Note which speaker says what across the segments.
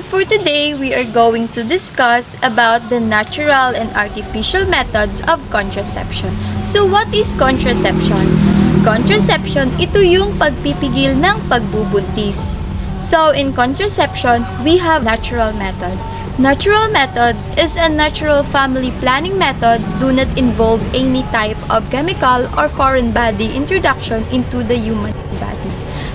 Speaker 1: for today, we are going to discuss about the natural and artificial methods of contraception. So what is contraception? Contraception, ito yung pagpipigil ng pagbubuntis. So in contraception, we have natural method. Natural method is a natural family planning method do not involve any type of chemical or foreign body introduction into the human body.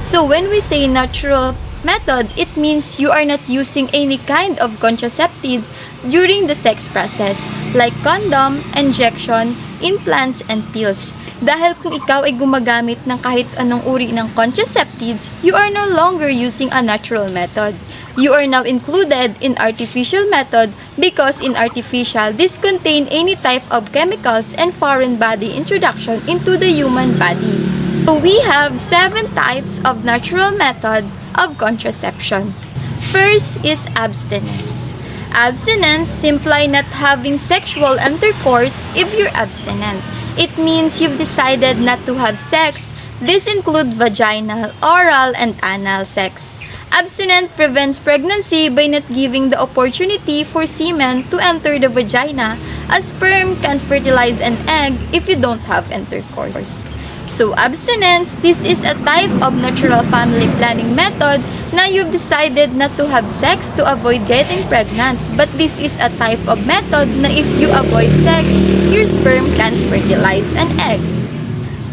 Speaker 1: So when we say natural method, it means you are not using any kind of contraceptives during the sex process like condom, injection, implants, and pills. Dahil kung ikaw ay gumagamit ng kahit anong uri ng contraceptives, you are no longer using a natural method. You are now included in artificial method because in artificial, this contain any type of chemicals and foreign body introduction into the human body. So we have 7 types of natural method of contraception. First is abstinence. Abstinence simply not having sexual intercourse if you're abstinent. It means you've decided not to have sex. This includes vaginal, oral, and anal sex. Abstinence prevents pregnancy by not giving the opportunity for semen to enter the vagina, as sperm can't fertilize an egg if you don't have intercourse. So abstinence, this is a type of natural family planning method na you've decided not to have sex to avoid getting pregnant. But this is a type of method na if you avoid sex, your sperm can't fertilize an egg.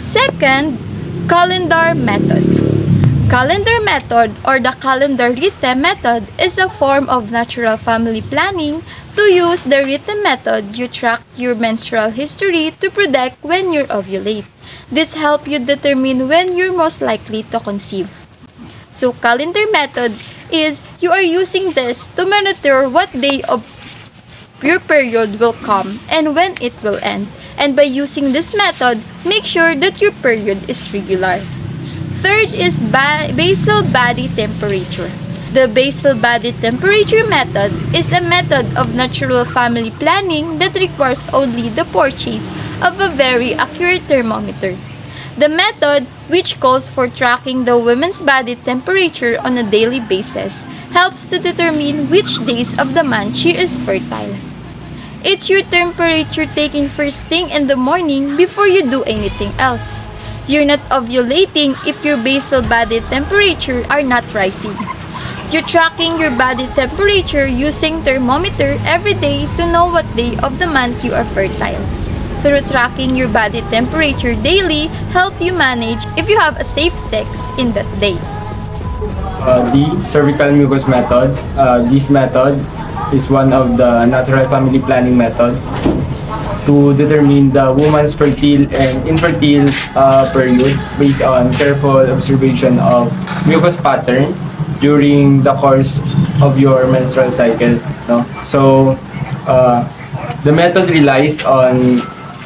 Speaker 1: Second, calendar method. Calendar method or the calendar rhythm method is a form of natural family planning. To use the rhythm method, you track your menstrual history to predict when you ovulate. This helps you determine when you're most likely to conceive. So calendar method is you are using this to monitor what day of your period will come and when it will end. And by using this method, make sure that your period is regular. Third is basal body temperature. The basal body temperature method is a method of natural family planning that requires only the purchase of a very accurate thermometer. The method, which calls for tracking the woman's body temperature on a daily basis, helps to determine which days of the month she is fertile. It's your temperature taken first thing in the morning before you do anything else. You're not ovulating if your basal body temperature are not rising. You're tracking your body temperature using thermometer every day to know what day of the month you are fertile. Through tracking your body temperature daily, help you manage if you have a safe sex in that day.
Speaker 2: The cervical mucus method. This method is one of the natural family planning method to determine the woman's fertile and infertile period based on careful observation of mucus pattern during the course of your menstrual cycle. No? So, the method relies on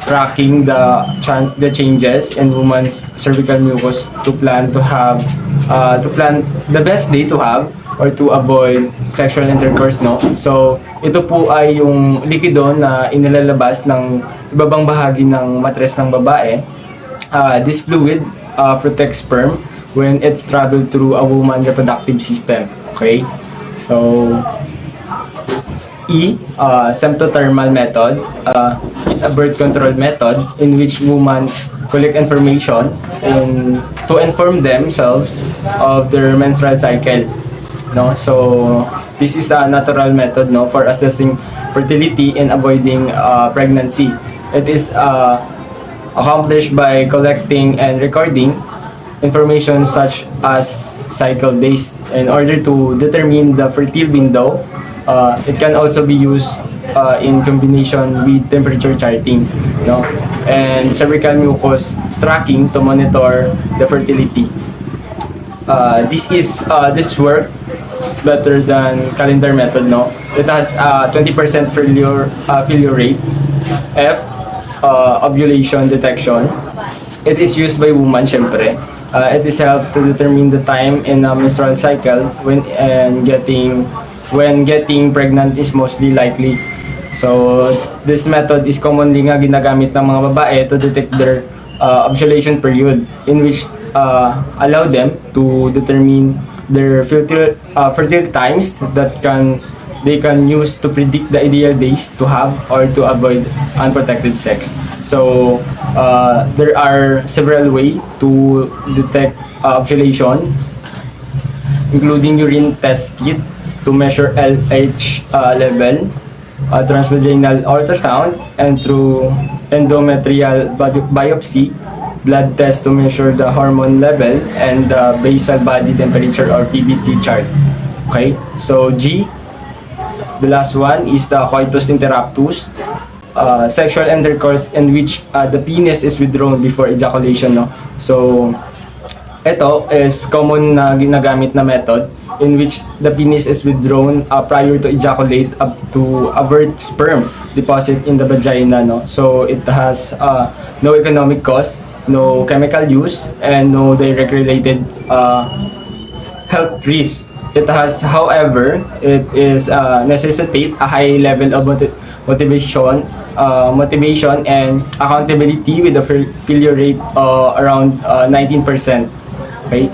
Speaker 2: tracking the changes in woman's cervical mucus to plan the best day to have or to avoid sexual intercourse, no? So, ito po ay yung likido na inilalabas ng ibabang bahagi ng matres ng babae. This fluid protects sperm when it's traveled through a woman's reproductive system. Okay? So, symptothermal method is a birth control method in which women collect information to inform themselves of their menstrual cycle. No? So, this is a natural method, no, for assessing fertility and avoiding pregnancy. It is accomplished by collecting and recording information such as cycle days in order to determine the fertile window. It can also be used in combination with temperature charting, no, and cervical mucus tracking to monitor the fertility. This work is better than calendar method, no. It has 20% failure rate. Ovulation detection. It is used by women, syempre. It is helped to determine the time in a menstrual cycle when getting pregnant is mostly likely. So, this method is commonly nga ginagamit ng mga babae to detect their ovulation period, in which allow them to determine their fertile times that they can use to predict the ideal days to have or to avoid unprotected sex. So there are several ways to detect ovulation, including urine test kit to measure LH level, transvaginal ultrasound, and through endometrial biopsy, blood test to measure the hormone level, and the basal body temperature or PBT chart. Okay, so G, the last one is the coitus interruptus, sexual intercourse in which the penis is withdrawn before ejaculation. No? So, ito is common na ginagamit na method in which the penis is withdrawn prior to ejaculate up to avert sperm deposit in the vagina. No? So, it has no economic cost, no chemical use, and no direct related health risk. It has, however, it is necessitate a high level of motivation and accountability with a failure rate around 19%. Okay,